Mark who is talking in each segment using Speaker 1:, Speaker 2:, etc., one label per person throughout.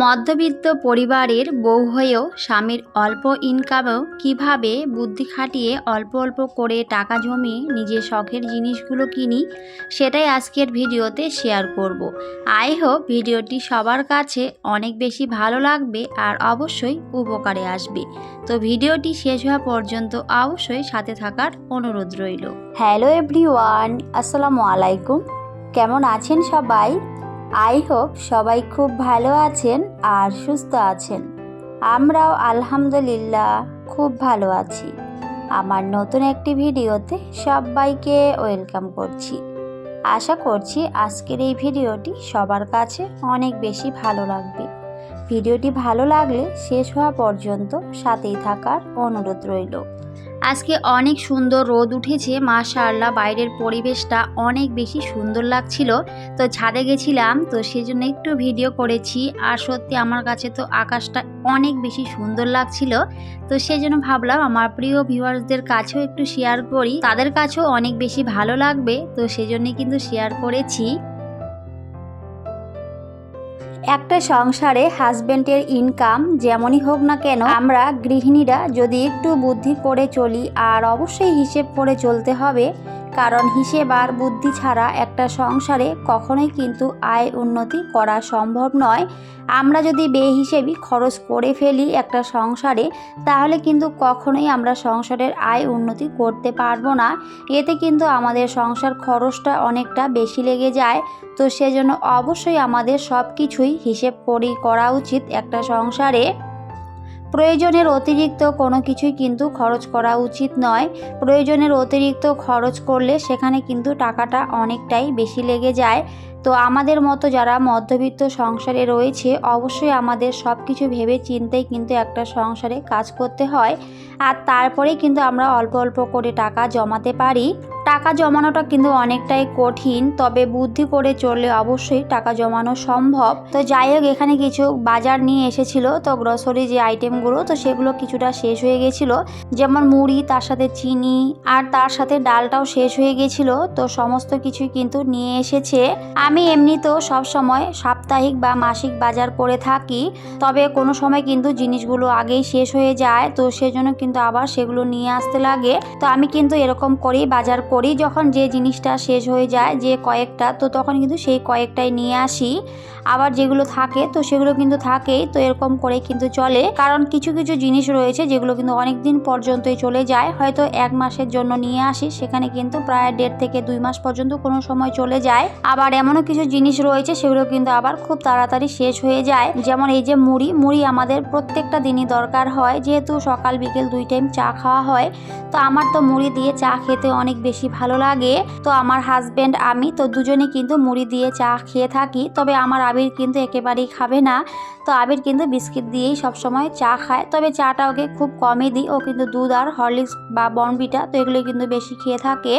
Speaker 1: মধ্যবিত্ত পরিবারের বউ হয়েও স্বামীর অল্প ইনকামেও কিভাবে বুদ্ধি খাটিয়ে অল্প অল্প করে টাকা জমিয়ে নিজের শখের জিনিসগুলো কিনি, সেটাই আজকের ভিডিওতে শেয়ার করব। আই হোপ ভিডিওটি সবার কাছে অনেক বেশি ভালো লাগবে আর অবশ্যই উপকারে আসবে। তো ভিডিওটি শেষ হওয়া পর্যন্ত অবশ্যই সাথে থাকার অনুরোধ রইল। হ্যালো এভরিওয়ান, আসসালামু আলাইকুম। কেমন আছেন সবাই? আই হোপ সবাই খুব ভালো আছেন আর সুস্থ আছেন। আমরাও আলহামদুলিল্লাহ খুব ভালো আছি। আমার নতুন একটি ভিডিওতে সবাইকে ওয়েলকাম করছি। আশা করছি আজকের এই ভিডিওটি সবার কাছে অনেক বেশি ভালো লাগবে। ভিডিওটি ভালো লাগলে শেষ হওয়া পর্যন্ত সাথেই থাকার অনুরোধ রইল। আজকে অনেক সুন্দর রোদ উঠেছে, মাশাআল্লাহ। বাইরের পরিবেশটা অনেক বেশি সুন্দর লাগছিল। তো ছাদে গেছিলাম, তো সেজন্য একটু ভিডিও করেছি। আর সত্যি আমার কাছে তো আকাশটা অনেক বেশি সুন্দর লাগছিল। তো সেজন্য ভাবলাম আমার প্রিয় ভিউয়ার্সদের কাছেও একটু শেয়ার করি, তাদের কাছেও অনেক বেশি ভালো লাগবে। তো সেজন্যই কিন্তু শেয়ার করেছি। একটা সংসারে হাজবেন্ডের ইনকাম যেমনই হোক না কেন, আমরা গৃহিণীরা যদি একটু বুদ্ধি করে চলি, আর অবশ্যই হিসেব করে চলতে হবে, কারণ হিসেব আর বুদ্ধি ছাড়া একটা সংসারে কখনোই কিন্তু আয় উন্নতি করা সম্ভব নয়। আমরা যদি বেহিসেবি খরচ করে ফেলি একটা সংসারে, তাহলে কিন্তু কখনোই আমরা সংসারের আয় উন্নতি করতে পারবো না। এতে কিন্তু আমাদের সংসার খরচটা অনেকটা বেশি লেগে যায়। তো সেজন্য অবশ্যই আমাদের সব কিছুই হিসেব করেই করা উচিত। একটা সংসারে প্রয়োজনের অতিরিক্ত কোনো কিছুই কিন্তু খরচ করা উচিত নয়। প্রয়োজনের অতিরিক্ত খরচ করলে সেখানে কিন্তু টাকাটা অনেকটাই বেশি লেগে যায়। তো আমাদের মতো যারা মধ্যবিত্ত সংসারে রয়েছে, অবশ্যই আমাদের সব কিছু ভেবে চিন্তেই কিন্তু একটা সংসারে কাজ করতে হয়। আর তারপরেই কিন্তু আমরা অল্প অল্প করে টাকা জমাতে পারি। টাকা জমানোটা কিন্তু অনেকটাই কঠিন, তবে বুদ্ধি করে চললে অবশ্যই টাকা জমানো সম্ভব। তো যাই হোক, এখানে কিছু বাজার নিয়ে এসেছিল, তো গ্রোসারি যে আইটেমগুলো, তো সেগুলো কিছুটা শেষ হয়ে গেছিলো। যেমন মুড়ি, তার সাথে চিনি, আর তার সাথে ডালটাও শেষ হয়ে গেছিলো। তো সমস্ত কিছুই কিন্তু নিয়ে এসেছে। আমি এমনিতেও সবসময় সাপ্তাহিক বা মাসিক বাজার করে থাকি, তবে কোনো সময় কিন্তু জিনিসগুলো আগেই শেষ হয়ে যায়। তো সেজন্য কিন্তু আবার সেগুলো নিয়ে আসতে লাগে। তো আমি কিন্তু এরকম করেই বাজার করি, যখন যে জিনিসটা শেষ হয়ে যায়, যে কয়েকটা, তো তখন কিন্তু সেই কয়েকটাই নিয়ে আসি। আবার যেগুলো থাকে তো সেগুলো কিন্তু থাকেই। তো এরকম করে কিন্তু চলে, কারণ কিছু কিছু জিনিস রয়েছে যেগুলো কিন্তু অনেক দিন পর্যন্তই চলে যায়। হয়তো 1 মাসের জন্য নিয়ে আসি, সেখানে কিন্তু প্রায় 1.5 থেকে 2 মাস পর্যন্ত কোনো সময় চলে যায়। আবার এমনও কিছু জিনিস রয়েছে সেগুলো কিন্তু আবার খুব তাড়াতাড়ি শেষ হয়ে যায়। যেমন এই যে মুড়ি আমাদের প্রত্যেকটা দিনই দরকার হয়, যেহেতু সকাল বিকেল 2 টাইম চা খাওয়া হয়। তো আমার তো মুড়ি দিয়ে চা খেতে অনেক বেশি ভালো লাগে। তো আমার হাজবেন্ড, আমি তো দুজনে কিন্তু মুড়ি দিয়ে চা খেয়ে থাকি। তবে আমার আবির কিন্তু একেবারেই খাবে না। তো আবির কিন্তু বিস্কিট দিয়েই সবসময় চা খায়। তবে চাটা ওকে খুব কমই দিই, ও কিন্তু দুধ আর হরলিক্স বা বর্নভিটা তো এগুলো কিন্তু বেশি খেয়ে থাকে।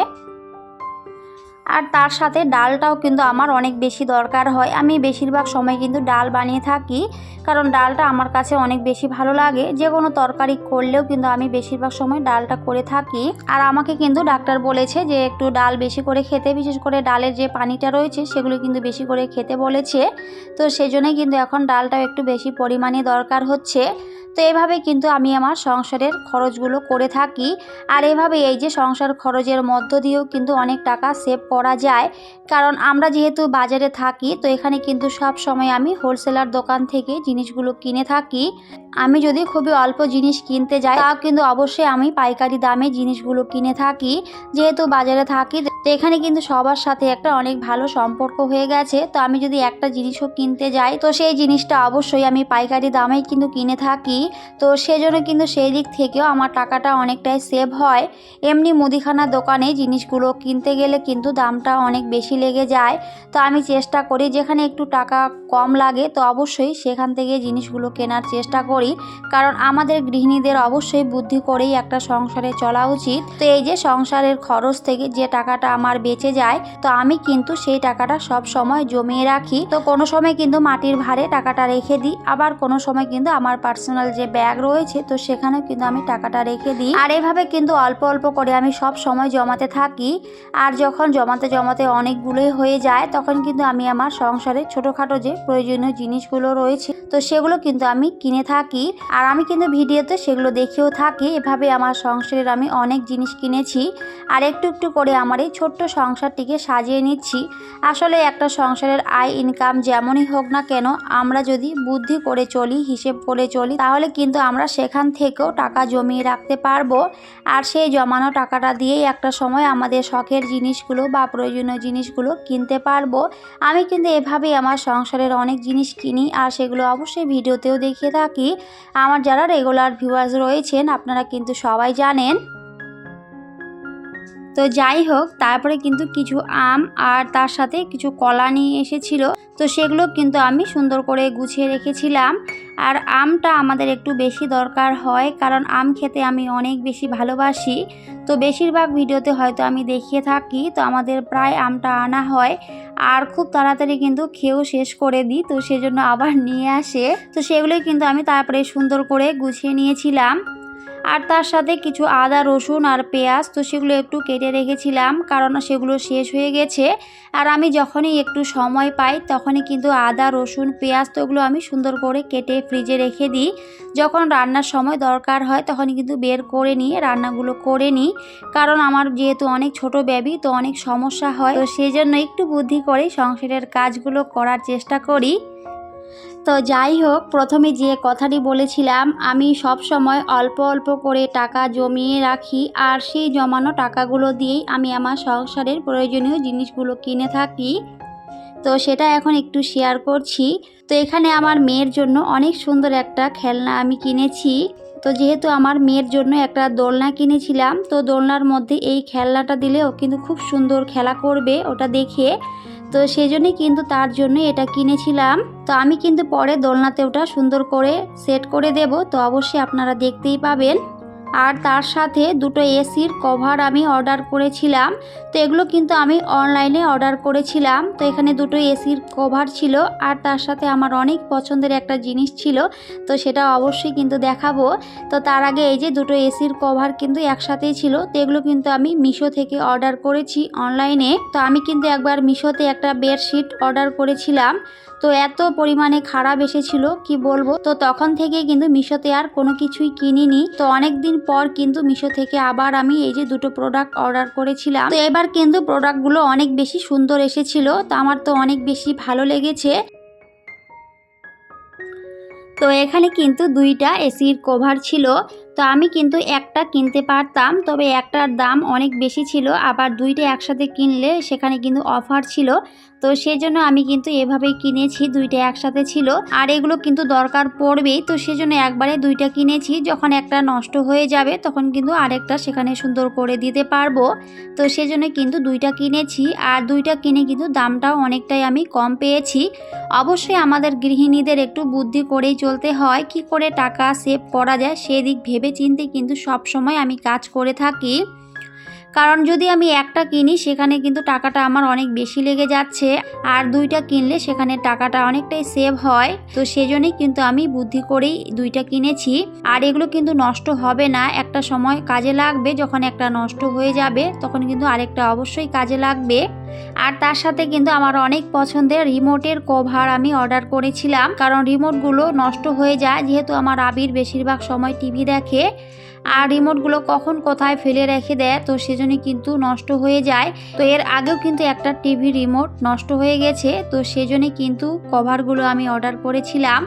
Speaker 1: আর তার সাথে ডালটাও কিন্তু আমার অনেক বেশি দরকার হয়। আমি বেশিরভাগ সময় কিন্তু ডাল বানিয়ে থাকি, কারণ ডালটা আমার কাছে অনেক বেশি ভালো লাগে। যে কোনো তরকারি করলেও কিন্তু আমি বেশিরভাগ সময় ডালটা করে থাকি। আর আমাকে কিন্তু ডাক্তার বলেছে যে একটু ডাল বেশি করে খেতে, বিশেষ করে ডালের যে পানিটা রয়েছে সেগুলো কিন্তু বেশি করে খেতে বলেছে। তো সেজন্যই কিন্তু এখন ডালটাও একটু বেশি পরিমাণে দরকার হচ্ছে। তো এভাবে কিন্তু আমি আমার সংসারের খরচগুলো করে থাকি। আর এভাবে এই যে সংসার খরচের মধ্য দিয়েও কিন্তু অনেক টাকা সেভ করা যায়, কারণ আমরা যেহেতু বাজারে থাকি, তো এখানে কিন্তু সব সময় আমি হোলসেলার দোকান থেকে জিনিসগুলো কিনে থাকি। আমি যদি খুবই অল্প জিনিস কিনতে যাই, তাও কিন্তু অবশ্যই আমি পাইকারি দামে জিনিসগুলো কিনে থাকি। যেহেতু বাজারে থাকি, তো এখানে কিন্তু সবার সাথে একটা অনেক ভালো সম্পর্ক হয়ে গেছে। তো আমি যদি একটা জিনিসও কিনতে যাই, তো সেই জিনিসটা অবশ্যই আমি পাইকারি দামেই কিন্তু কিনে থাকি। তো সেজন্য কিন্তু সেই দিক থেকেও আমার টাকাটা অনেকটাই সেভ হয়। এমনি মুদিখানা দোকানে জিনিসগুলো কিনতে গেলে কিন্তু দামটা অনেক বেশি লেগে যায়। তো আমি চেষ্টা করি যেখানে একটু টাকা কম লাগে, তো অবশ্যই সেখান থেকে জিনিসগুলো কেনার চেষ্টা করি, কারণ আমাদের গৃহিণীদের অবশ্যই বুদ্ধি করেই একটা সংসারে চলা উচিত। তো এই যে সংসারের খরচ থেকে যে টাকাটা আমার বেঁচে যায়, তো আমি কিন্তু সেই টাকাটা সব সময় জমিয়ে রাখি। তো কোনো সময় কিন্তু মাটির ভারে টাকাটা রেখে দিই, আবার কোনো সময় কিন্তু আমার পার্সোনাল যে ব্যাগ রয়েছে তো সেখানেও কিন্তু আমি টাকাটা রেখে দিই। আর এভাবে কিন্তু অল্প অল্প করে আমি সব সময় জমাতে থাকি। আর যখন জমাতে জমাতে অনেকগুলোই হয়ে যায় তখন কিন্তু আমি আমার সংসারে ছোটোখাটো যে প্রয়োজনীয় জিনিসগুলো রয়েছে তো সেগুলো কিন্তু আমি কিনে থাকি। আর আমি কিন্তু ভিডিওতে সেগুলো দেখেও থাকি। এভাবে আমার সংসারের আমি অনেক জিনিস কিনেছি আর একটু একটু করে আমার এই ছোট্ট সংসারটিকে সাজিয়ে নিচ্ছি। আসলে একটা সংসারের আয় ইনকাম যেমনই হোক না কেন, আমরা যদি বুদ্ধি করে চলি, হিসেব করে চলি, তাহলে কিন্তু আমরা সেখান থেকেও টাকা জমিয়ে রাখতে পারবো। আর সেই জমানো টাকাটা দিয়েই একটা সময় আমাদের শখের জিনিসগুলো বা প্রয়োজনীয় জিনিসগুলো কিনতে পারবো। আমি কিন্তু এভাবেই আমার সংসারের অনেক জিনিস কিনি আর সেগুলো অবশ্যই ভিডিওতেও দেখিয়ে থাকি। আমার যারা রেগুলার ভিউয়ার্স রয়েছেন আপনারা কিন্তু সবাই জানেন। তো যাই হোক, তারপরে কিন্তু কিছু আম আর তার সাথে কিছু কলা নিয়ে এসেছিল, তো সেগুলো কিন্তু আমি সুন্দর করে গুছিয়ে রেখেছিলাম। আর আমটা আমাদের একটু বেশি দরকার হয়, কারণ আম খেতে আমি অনেক বেশি ভালোবাসি। তো বেশিরভাগ ভিডিওতে হয়তো আমি দেখিয়ে থাকি, তো আমাদের প্রায় আমটা আনা হয় আর খুব তাড়াতাড়ি কিন্তু খেয়েও শেষ করে দিই, তো সেজন্য আবার নিয়ে আসে। তো সেগুলোই কিন্তু আমি তারপরে সুন্দর করে গুছিয়ে নিয়েছিলাম। আর তার সাথে কিছু আদা, রসুন আর পেঁয়াজ, তো সেগুলো একটু কেটে রেখেছিলাম কারণ সেগুলো শেষ হয়ে গেছে। আর আমি যখনই একটু সময় পাই তখনই কিন্তু আদা, রসুন, পেঁয়াজ তো ওগুলো আমি সুন্দর করে কেটে ফ্রিজে রেখে দিই। যখন রান্নার সময় দরকার হয় তখনই কিন্তু বের করে নিয়ে রান্নাগুলো করে নিই, কারণ আমার যেহেতু অনেক ছোট বেবি তো অনেক সমস্যা হয়, তো সেই জন্য একটু বুদ্ধি করে সংসারের কাজগুলো করার চেষ্টা করি। তো যাই হোক, প্রথমে যে কথাটি বলেছিলাম, আমি সব সময় অল্প অল্প করে টাকা জমিয়ে রাখি আর সেই জমানো টাকাগুলো দিয়েই আমি আমার সংসারের প্রয়োজনীয় জিনিসগুলো কিনে থাকি। তো সেটা এখন একটু শেয়ার করছি। তো এখানে আমার মেয়ের জন্য অনেক সুন্দর একটা খেলনা আমি কিনেছি। তো যেহেতু আমার মেয়ের জন্য একটা দোলনা কিনেছিলাম, তো দোলনার মধ্যে এই খেলনাটা দিলেও কিন্তু খুব সুন্দর খেলা করবে ওটা দেখে, তো সেই জন্যই কিন্তু তার জন্য এটা কিনেছিলাম। তো আমি কিন্তু পরে দোলনাতে ওটা সুন্দর করে সেট করে দেব, তো অবশ্যই আপনারা দেখতেই পাবেন। আর তার সাথে দুটো এসির কভার আমি অর্ডার করেছিলাম। তো এগুলো কিন্তু আমি অনলাইনে অর্ডার করেছিলাম। তো এখানে দুটো এসির কভার ছিল আর তার সাথে আমার অনেক পছন্দের একটা জিনিস ছিল, তো সেটা অবশ্যই কিন্তু দেখাবো। তো তার আগে এই যে দুটো এসির কভার কিন্তু একসাথেই ছিল, তো এগুলো কিন্তু আমি মিশো থেকে অর্ডার করেছি অনলাইনে। তো আমি কিন্তু একবার মিশোতে একটা বেডশিট অর্ডার করেছিলাম, তো এত পরিমাণে খারাপ এসেছিল কি বলবো। তো তখন থেকে কিন্তু মিশোতে আর কোনো কিছুই কিনিনি। তো অনেক দিন পর কিন্তু মিশো থেকে আবার আমি এই যে দুটো প্রোডাক্ট অর্ডার করেছিলাম। তো এবার কিন্তু প্রোডাক্টগুলো অনেক বেশি সুন্দর এসেছিল, তো আমার তো অনেক বেশি ভালো লেগেছে। তো এখানে কিন্তু দুইটা এসির কভার ছিল, তো আমি কিন্তু একটা কিনতে পারতাম, তবে একটার দাম অনেক বেশি ছিল, আবার দুইটা একসাথে কিনলে সেখানে কিন্তু অফার ছিল, তো সেজন্য আমি কিন্তু এভাবেই কিনেছি, দুইটা একসাথে ছিল আর এগুলো কিন্তু দরকার পড়বেই, তো সেজন্য একবারে দুইটা কিনেছি। যখন একটা নষ্ট হয়ে যাবে তখন কিন্তু আরেকটা সেখানে সুন্দর করে দিতে পারবো, তো সেজন্য কিন্তু দুইটা কিনেছি। আর দুইটা কিনে কিন্তু দামটাও অনেকটাই আমি কম পেয়েছি। অবশ্যই আমাদের গৃহিণীদের একটু বুদ্ধি করেই চলতে হয়, কি করে টাকা সেভ করা যায় সেদিক ভেবে চিন্তে কিন্তু সব সময় আমি কাজ করে থাকি। কারণ যদি আমি একটা কিনি সেখানে কিন্তু টাকাটা আমার অনেক বেশি লেগে যাচ্ছে, আর দুইটা কিনলে সেখানে টাকাটা অনেকটাই সেভ হয়, তো সেজন্যই কিন্তু আমি বুদ্ধি করেই দুইটা কিনেছি। আর এগুলো কিন্তু নষ্ট হবে না, একটা সময় কাজে লাগবে, যখন একটা নষ্ট হয়ে যাবে তখন কিন্তু আরেকটা অবশ্যই কাজে লাগবে। আর তার সাথে কিন্তু আমার অনেক পছন্দের রিমোটের কভার আমি অর্ডার করেছিলাম, কারণ রিমোটগুলো নষ্ট হয়ে যায়, যেহেতু আমার আবির বেশিরভাগ সময় টিভি দেখে আর রিমোটগুলো কখন কোথায় ফেলে রেখে দেয়, তো সেজন্য কিন্তু নষ্ট হয়ে যায়। তো এর আগেও কিন্তু একটা টিভি রিমোট নষ্ট হয়ে গেছে, তো সেজন্য কিন্তু কভারগুলো আমি অর্ডার করেছিলাম।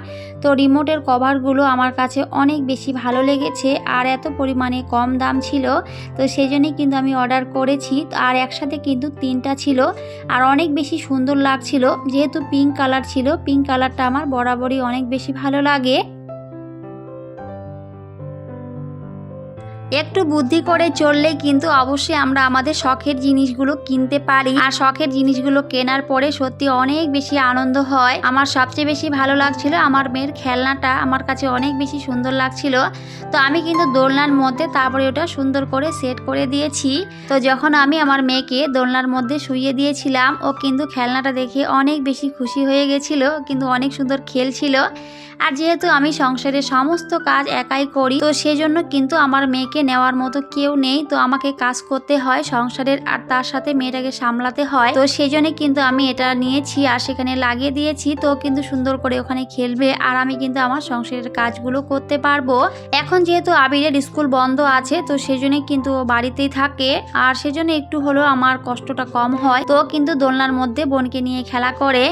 Speaker 1: তো রিমোটের কভারগুলো আমার কাছে অনেক বেশি ভালো লেগেছে আর এত পরিমাণে কম দাম ছিল, তো সেজন্যই কিন্তু আমি অর্ডার করেছি। আর একসাথে কিন্তু তিনটা ছিল আর অনেক বেশি সুন্দর লাগছিল, যেহেতু পিঙ্ক কালার ছিল, পিঙ্ক কালারটা আমার বরাবরই অনেক বেশি ভালো লাগে। একটু বুদ্ধি করে চললে কিন্তু অবশ্যই আমরা আমাদের শখের জিনিসগুলো কিনতে পারি। আর শখের জিনিসগুলো কেনার পরে সত্যি অনেক বেশি আনন্দ হয়। আমার সবচেয়ে বেশি ভালো লাগছিল আমার মেয়ের খেলনাটা, আমার কাছে অনেক বেশি সুন্দর লাগছিল। তো আমি কিন্তু দোলনার মধ্যে তারপরে ওটা সুন্দর করে সেট করে দিয়েছি। তো যখন আমি আমার মেয়েকে দোলনার মধ্যে শুইয়ে দিয়েছিলাম, ও কিন্তু খেলনাটা দেখে অনেক বেশি খুশি হয়ে গেছিল, কিন্তু অনেক সুন্দর খেলছিল। আর যেহেতু আমি সংসারের সমস্ত কাজ একাই করি, তো সেজন্য কিন্তু আমার মেয়েকে নেওয়ার মতো কেউ নেই। তো আমাকে কাজ করতে হয় সংসারের, আর তার সাথে মেয়েটাকে সামলাতে হয়। তো সেজন্য কিন্তু আমি এটা নিয়েছি আর সেখানে লাগিয়ে দিয়েছি। তো কিন্তু সুন্দর করে ওখানে খেলবে, আর আমি কিন্তু আমার সংসারের কাজগুলো করতে পারবো। এখন যেহেতু আবিরের স্কুল বন্ধ আছে, তো সেজন্য কিন্তু ও বাড়িতেই থাকে, আর সেজন্য একটু হলেও আমার কষ্টটা কম হয়। তো কিন্তু দোলনার মধ্যে বোনকে নিয়ে খেলা করে,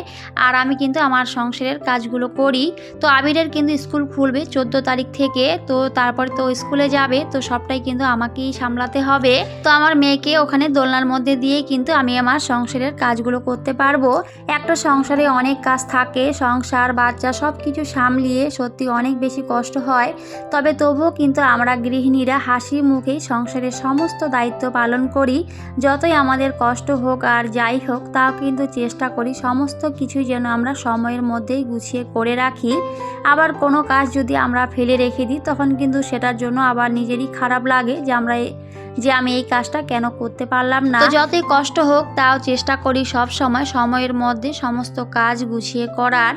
Speaker 1: আর আমি কিন্তু আমার সংসারের কাজগুলো করি। তো আবিরের কিন্তু স্কুল খুলবে 14 তারিখ থেকে, তো তারপর তো স্কুলে যাবে, তো সবটাই কিন্তু আমাকেই সামলাতে হবে। তো আমার মেয়েকে ওখানে দোলনার মধ্যে দিয়ে কিন্তু আমি আমার সংসারের কাজগুলো করতে পারবো। একটা সংসারে অনেক কাজ থাকে, সংসার বাচ্চা সব কিছু সামলিয়ে সত্যি অনেক বেশি কষ্ট হয়। তবে তবুও কিন্তু আমরা গৃহিণীরা হাসি মুখেই সংসারের সমস্ত দায়িত্ব পালন করি। যতই আমাদের কষ্ট হোক আর যাই হোক, তাও কিন্তু চেষ্টা করি সমস্ত কিছুই যেন আমরা সময়ের মধ্যেই গুছিয়ে করে রাখি। আবার কোনো কাজ যদি আমরা ফেলে রেখে দিই, তখন কিন্তু সেটার জন্য আবার নিজেরই খারাপ লাগে যে আমি এই কাজটা কেন করতে পারলাম না। তো যতই কষ্ট হোক তাও চেষ্টা করি সব সময় সময়ের মধ্যে সমস্ত কাজ গুছিয়ে করার।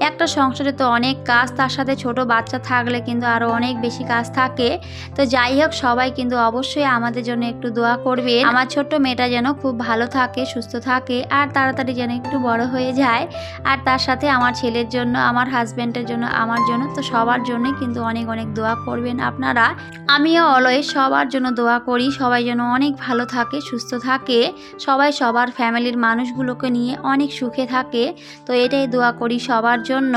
Speaker 1: একটা সংসারে তো অনেক কাজ, তার সাথে ছোট বাচ্চা থাকলে কিন্তু আরও অনেক বেশি কাজ থাকে। তো যাই হোক, সবাই কিন্তু অবশ্যই আমাদের জন্য একটু দোয়া করবে, আমার ছোট্ট মেয়েটা যেন খুব ভালো থাকে, সুস্থ থাকে, আর তাড়াতাড়ি যেন একটু বড় হয়ে যায়। আর তার সাথে আমার ছেলের জন্য, আমার হাজব্যান্ডের জন্য, আমার জন্য, তো সবার জন্যই কিন্তু অনেক অনেক দোয়া করবেন আপনারা। আমিও অলওয়েজ সবার জন্য দোয়া করি, সবাই যেন অনেক ভালো থাকে, সুস্থ থাকে, সবাই সবার ফ্যামিলির মানুষগুলোকে নিয়ে অনেক সুখে থাকে। তো এটাই দোয়া করি সবার জন্য।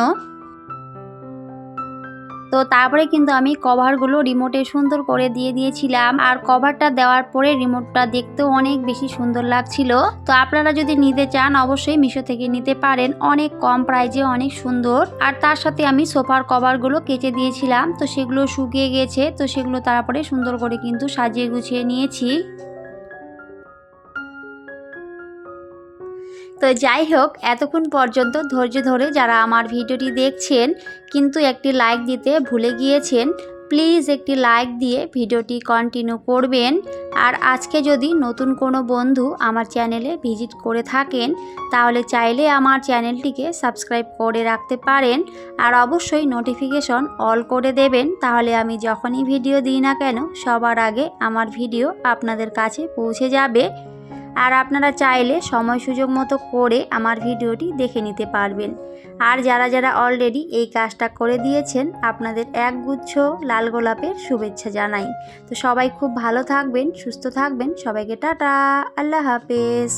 Speaker 1: তো তারপরে কিন্তু আমি কভারগুলো রিমোটে সুন্দর করে দিয়ে দিয়েছিলাম, আর কভারটা দেওয়ার পরে রিমোটটা দেখতেও অনেক বেশি সুন্দর লাগছিল। তো আপনারা যদি নিতে চান অবশ্যই মিশো থেকে নিতে পারেন, অনেক কম প্রাইজে অনেক সুন্দর। আর তার সাথে আমি সোফার কভারগুলো কেচে দিয়েছিলাম, তো সেগুলো শুকিয়ে গেছে, তো সেগুলো তারপরে সুন্দর করে কিন্তু সাজিয়ে গুছিয়ে নিয়েছি। তো যাই হোক, এতক্ষণ পর্যন্ত ধৈর্য ধরে যারা আমার ভিডিওটি দেখছেন কিন্তু একটি লাইক দিতে ভুলে গিয়েছেন, প্লিজ একটি লাইক দিয়ে ভিডিওটি কন্টিনিউ করবেন। আর আজকে যদি নতুন কোনো বন্ধু আমার চ্যানেলে ভিজিট করে থাকেন, তাহলে চাইলে আমার চ্যানেলটিকে সাবস্ক্রাইব করে রাখতে পারেন, আর অবশ্যই নোটিফিকেশন অল করে দেবেন, তাহলে আমি যখনই ভিডিও দিই না কেন সবার আগে আমার ভিডিও আপনাদের কাছে পৌঁছে যাবে। আর আপনারা চাইলে সময় সুযোগ মতো করে আমার ভিডিওটি দেখে নিতে পারবেন। আর যারা যারা অলরেডি এই কাজটা করে দিয়েছেন, আপনাদের একগুচ্ছ লাল গোলাপের শুভেচ্ছা জানাই। তো সবাই খুব ভালো থাকবেন, সুস্থ থাকবেন, সবাইকে টাটা, আল্লাহ হাফেজ।